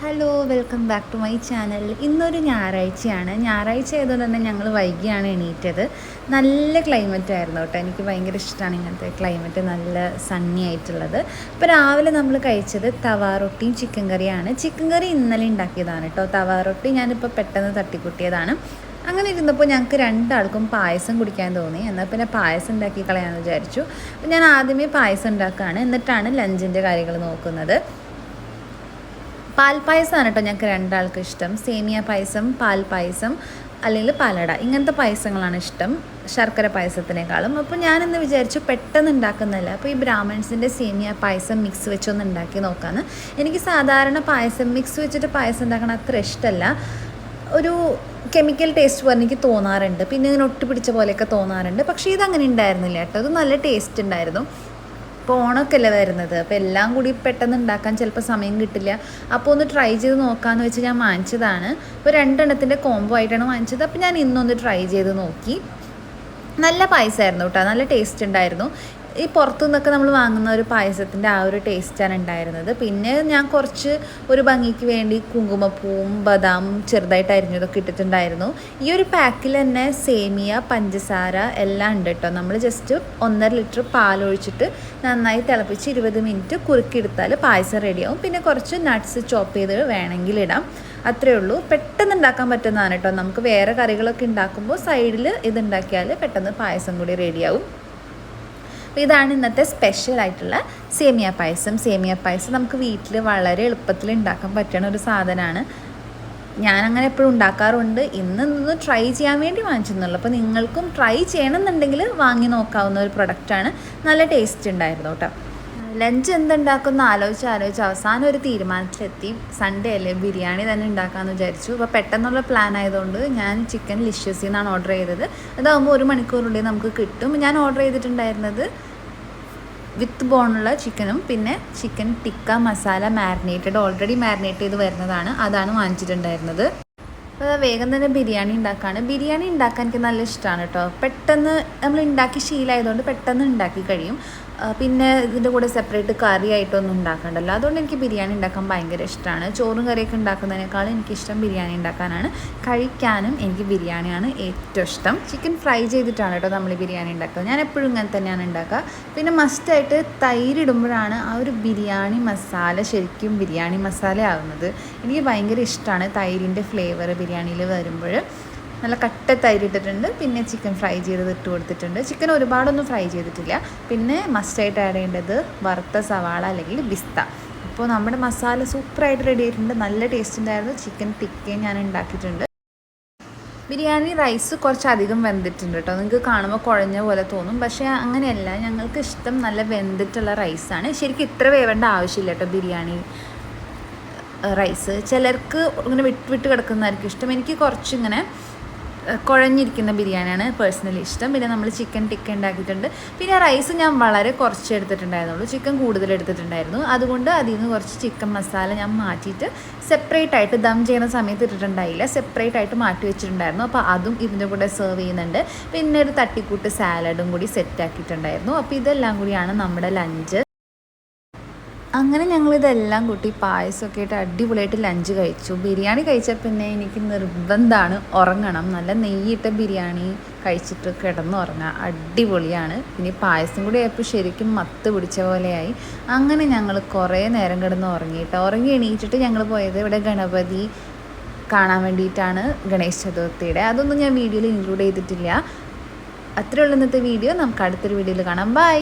Hello welcome back to my channel. ഇന്നൊരു ഞായറാഴ്ചയാണ്. ഞായറാഴ്ച ആയതുകൊണ്ട് തന്നെ ഞങ്ങൾ വൈകിയാണ് എണീറ്റത്. നല്ല ക്ലൈമറ്റ് ആയിരുന്നു കേട്ടോ. എനിക്ക് ഭയങ്കര ഇഷ്ടമാണ് ഇങ്ങനത്തെ ക്ലൈമറ്റ്, നല്ല സണ്ണി ആയിട്ടുള്ളത്. ഇപ്പോൾ രാവിലെ നമ്മൾ കഴിച്ചത് തവാ റൊട്ടിയും ചിക്കൻ കറിയാണ്. ചിക്കൻ കറി ഇന്നലെ ഉണ്ടാക്കിയതാണ് കേട്ടോ. തവാ റൊട്ടി ഞാനിപ്പോൾ പെട്ടെന്ന് തട്ടിക്കൂട്ടിയതാണ്. അങ്ങനെ ഇരുന്നപ്പോൾ ഞങ്ങൾക്ക് രണ്ടാൾക്കും പായസം കുടിക്കാൻ തോന്നി. എന്നാൽ പിന്നെ പായസം ഉണ്ടാക്കി കളയാമെന്ന് വിചാരിച്ചു. അപ്പോൾ ഞാൻ ആദ്യമേ പായസം ഉണ്ടാക്കുകയാണ്, എന്നിട്ടാണ് ലഞ്ചിൻ്റെ കാര്യങ്ങൾ നോക്കുന്നത്. പാൽപ്പായസമാണ് കേട്ടോ ഞങ്ങൾക്ക് രണ്ടാൾക്കും ഇഷ്ടം. സേമിയ പായസം, പാൽപ്പായസം അല്ലെങ്കിൽ പാലട, ഇങ്ങനത്തെ പായസങ്ങളാണ് ഇഷ്ടം ശർക്കര പായസത്തിനേക്കാളും. അപ്പോൾ ഞാനിന്ന് വിചാരിച്ചു പെട്ടെന്ന് ഉണ്ടാക്കുന്നില്ല, അപ്പോൾ ഈ ബ്രാഹ്മൺസിൻ്റെ സേമിയ പായസം മിക്സ് വെച്ചൊന്ന് ഉണ്ടാക്കി നോക്കാമെന്ന്. എനിക്ക് സാധാരണ പായസം മിക്സ് വെച്ചിട്ട് പായസം ഉണ്ടാക്കണം അത്ര ഇഷ്ടമല്ല. ഒരു കെമിക്കൽ ടേസ്റ്റ് പോലെ എനിക്ക് തോന്നാറുണ്ട്, പിന്നെ ഇങ്ങനെ ഒട്ടിപ്പിടിച്ച പോലെയൊക്കെ തോന്നാറുണ്ട്. പക്ഷേ ഇതങ്ങനെ ഉണ്ടായിരുന്നില്ല കേട്ടോ. അത് നല്ല ടേസ്റ്റ് ഉണ്ടായിരുന്നു. ഇപ്പോൾ ഓണമൊക്കെ അല്ലേ വരുന്നത്, അപ്പോൾ എല്ലാം കൂടി പെട്ടെന്ന് ഉണ്ടാക്കാൻ ചിലപ്പോൾ സമയം കിട്ടില്ല. അപ്പോൾ ഒന്ന് ട്രൈ ചെയ്ത് നോക്കാമെന്ന് വെച്ച് ഞാൻ വാങ്ങിച്ചതാണ്. ഇപ്പോൾ രണ്ടെണ്ണത്തിൻ്റെ കോംബോ ആയിട്ടാണ് വാങ്ങിച്ചത്. അപ്പോൾ ഞാൻ ഇന്നൊന്ന് ട്രൈ ചെയ്ത് നോക്കി. നല്ല പായസമായിരുന്നു കേട്ടോ, നല്ല ടേസ്റ്റ് ഉണ്ടായിരുന്നു. ഈ പുറത്തു നിന്നൊക്കെ നമ്മൾ വാങ്ങുന്ന ഒരു പായസത്തിൻ്റെ ആ ഒരു ടേസ്റ്റാണ് ഉണ്ടായിരുന്നത്. പിന്നെ ഞാൻ കുറച്ച് ഒരു ഭംഗിക്ക് വേണ്ടി കുങ്കുമപ്പൂവും ബദാമും ചെറുതായിട്ട് അരിഞ്ഞതൊക്കെ ഇട്ടിട്ടുണ്ടായിരുന്നു. ഈ ഒരു പാക്കിൽ തന്നെ സേമിയ, പഞ്ചസാര എല്ലാം ഉണ്ട് കേട്ടോ. നമ്മൾ ജസ്റ്റ് 1.5 ലിറ്റർ പാലൊഴിച്ചിട്ട് നന്നായി തിളപ്പിച്ച് 20 മിനിറ്റ് കുറുക്കിയെടുത്താൽ പായസം റെഡിയാവും. പിന്നെ കുറച്ച് നട്ട്സ് ചോപ്പ് ചെയ്ത് വേണമെങ്കിൽ ഇടാം. അത്രയേ ഉള്ളൂ. പെട്ടെന്ന് ഉണ്ടാക്കാൻ പറ്റുന്നതാണ് കേട്ടോ. നമുക്ക് വേറെ കറികളൊക്കെ ഉണ്ടാക്കുമ്പോൾ സൈഡിൽ ഇതുണ്ടാക്കിയാൽ പെട്ടെന്ന് പായസം കൂടി റെഡിയാവും. അപ്പോൾ ഇതാണ് ഇന്നത്തെ സ്പെഷ്യലായിട്ടുള്ള സേമിയ പായസം. സേമിയ പായസം നമുക്ക് വീട്ടിൽ വളരെ എളുപ്പത്തിൽ ഉണ്ടാക്കാൻ പറ്റുന്ന ഒരു സാധനമാണ്. ഞാനങ്ങനെ എപ്പോഴും ഉണ്ടാക്കാറുണ്ട്. ഇന്നൊന്ന് ട്രൈ ചെയ്യാൻ വേണ്ടി വാങ്ങിച്ചെന്നുള്ളൂ. അപ്പോൾ നിങ്ങൾക്കും ട്രൈ ചെയ്യണമെന്നുണ്ടെങ്കിൽ വാങ്ങി നോക്കാവുന്ന ഒരു പ്രൊഡക്റ്റാണ്. നല്ല ടേസ്റ്റ് ഉണ്ടായിരുന്നു കേട്ടോ. ലഞ്ച് എന്തുണ്ടാക്കുമെന്ന് ആലോചിച്ച് അവസാനം ഒരു തീരുമാനത്തിലെത്തി. സൺഡേ അല്ലേ, ബിരിയാണി തന്നെ ഉണ്ടാക്കാമെന്ന് വിചാരിച്ചു. അപ്പോൾ പെട്ടെന്നുള്ള പ്ലാൻ ആയതുകൊണ്ട് ഞാൻ ചിക്കൻ ലിഷ്യസിൽ നിന്നാണ് ഓർഡർ ചെയ്തത്. അതാകുമ്പോൾ 1 മണിക്കൂറിനുള്ളിൽ നമുക്ക് കിട്ടും. ഞാൻ ഓർഡർ ചെയ്തിട്ടുണ്ടായിരുന്നത് വിത്ത് ബോണുള്ള ചിക്കനും പിന്നെ chicken tikka masala marinated, already marinate ചെയ്ത് വരുന്നതാണ്, അതാണ് വാങ്ങിച്ചിട്ടുണ്ടായിരുന്നത്. അപ്പോൾ വേഗം തന്നെ ബിരിയാണി ഉണ്ടാക്കുകയാണ്. ബിരിയാണി ഉണ്ടാക്കാൻ എനിക്ക് നല്ല ഇഷ്ടമാണ് കേട്ടോ. പെട്ടെന്ന് നമ്മൾ ഉണ്ടാക്കി ശീലമായതുകൊണ്ട് പെട്ടെന്ന് ഉണ്ടാക്കി കഴിയും. പിന്നെ ഇതിൻ്റെ കൂടെ സെപ്പറേറ്റ് കറി ആയിട്ടൊന്നും ഉണ്ടാക്കണ്ടല്ലോ. അതുകൊണ്ട് എനിക്ക് ബിരിയാണി ഉണ്ടാക്കാൻ ഭയങ്കര ഇഷ്ടമാണ്. ചോറും കറിയൊക്കെ ഉണ്ടാക്കുന്നതിനേക്കാളും എനിക്കിഷ്ടം ബിരിയാണി ഉണ്ടാക്കാനാണ്. കഴിക്കാനും എനിക്ക് ബിരിയാണിയാണ് ഏറ്റവും ഇഷ്ടം. ചിക്കൻ ഫ്രൈ ചെയ്തിട്ടാണ് കേട്ടോ നമ്മൾ ബിരിയാണി ഉണ്ടാക്കുന്നത്. ഞാൻ എപ്പോഴും ഇങ്ങനെ തന്നെയാണ് ഉണ്ടാക്കുക. പിന്നെ മസ്റ്റായിട്ട് തൈര് ഇടുമ്പോഴാണ് ആ ഒരു ബിരിയാണി മസാല ശരിക്കും ബിരിയാണി മസാല ആവുന്നത്. എനിക്ക് ഭയങ്കര ഇഷ്ടമാണ് തൈരിൻ്റെ ഫ്ലേവർ ബിരിയാണിയിൽ വരുമ്പോൾ. നല്ല കട്ട തൈര് ഇട്ടിട്ടുണ്ട്. പിന്നെ ചിക്കൻ ഫ്രൈ ചെയ്തത് ഇട്ട് കൊടുത്തിട്ടുണ്ട്. ചിക്കൻ ഒരുപാടൊന്നും ഫ്രൈ ചെയ്തിട്ടില്ല. പിന്നെ മസ്റ്റായിട്ട് ആഡ് ചെയ്യേണ്ടത് വറുത്ത സവാള അല്ലെങ്കിൽ പിസ്ത. അപ്പോൾ നമ്മുടെ മസാല സൂപ്പറായിട്ട് റെഡി ആയിട്ടുണ്ട്. നല്ല ടേസ്റ്റ് ഉണ്ടായിരുന്നു. ചിക്കൻ ടിക്കയും ഞാൻ ഉണ്ടാക്കിയിട്ടുണ്ട്. ബിരിയാണി റൈസ് കുറച്ചധികം വെന്തിട്ടുണ്ട് കേട്ടോ. നിങ്ങൾക്ക് കാണുമ്പോൾ കുഴഞ്ഞ പോലെ തോന്നും, പക്ഷേ അങ്ങനെയല്ല. ഞങ്ങൾക്ക് ഇഷ്ടം നല്ല വെന്തിട്ടുള്ള റൈസാണ്. ശരിക്കും ഇത്ര വേവേണ്ട ആവശ്യമില്ല കേട്ടോ ബിരിയാണി റൈസ്. ചിലർക്ക് ഇങ്ങനെ വിട്ട് കിടക്കുന്നതായിരിക്കും ഇഷ്ടം. എനിക്ക് കുറച്ചിങ്ങനെ കുഴഞ്ഞിരിക്കുന്ന ബിരിയാണിയാണ് പേഴ്സണലി ഇഷ്ടം. പിന്നെ നമ്മൾ ചിക്കൻ ടിക്ക ഉണ്ടാക്കിയിട്ടുണ്ട്. പിന്നെ റൈസ് ഞാൻ വളരെ കുറച്ച് എടുത്തിട്ടുണ്ടായിരുന്നുള്ളൂ, ചിക്കൻ കൂടുതൽ എടുത്തിട്ടുണ്ടായിരുന്നു. അതുകൊണ്ട് അതിൽ നിന്ന് കുറച്ച് ചിക്കൻ മസാല ഞാൻ മാറ്റിയിട്ട് സെപ്പറേറ്റ് ആയിട്ട് ദം ചെയ്യുന്ന സമയത്ത് ഇട്ടിട്ടുണ്ടായില്ല, സെപ്പറേറ്റ് ആയിട്ട് മാറ്റി വെച്ചിട്ടുണ്ടായിരുന്നു. അപ്പോൾ അതും ഇതിൻ്റെ കൂടെ സെർവ് ചെയ്യുന്നുണ്ട്. പിന്നെ ഒരു തട്ടിക്കൂട്ട് സാലഡും കൂടി സെറ്റ് ആക്കിയിട്ടുണ്ടായിരുന്നു. അപ്പോൾ ഇതെല്ലാം കൂടിയാണ് നമ്മുടെ ലഞ്ച്. അങ്ങനെ ഞങ്ങളിതെല്ലാം കൂട്ടി പായസമൊക്കെ ആയിട്ട് അടിപൊളിയായിട്ട് ലഞ്ച് കഴിച്ചു. ബിരിയാണി കഴിച്ചാൽ പിന്നെ എനിക്ക് നിർബന്ധമാണ് ഉറങ്ങണം. നല്ല നെയ്യിട്ട ബിരിയാണി കഴിച്ചിട്ട് കിടന്നുറങ്ങുക അടിപൊളിയാണ്. പിന്നെ പായസം കൂടി ആയപ്പോൾ ശരിക്കും മത്ത് പിടിച്ച പോലെയായി. അങ്ങനെ ഞങ്ങൾ കുറേ നേരം കിടന്ന് ഉറങ്ങി എണീറ്റിട്ട് ഞങ്ങൾ പോയത് ഇവിടെ ഗണപതി കാണാൻ വേണ്ടിയിട്ടാണ്, ഗണേശ ചതുർത്ഥിയുടെ. അതൊന്നും ഞാൻ വീഡിയോയിൽ ഇൻക്ലൂഡ് ചെയ്തിട്ടില്ല. അത്രയുള്ള ഇന്നത്തെ വീഡിയോ. നമുക്ക് അടുത്തൊരു വീഡിയോയിൽ കാണാം. ബൈ.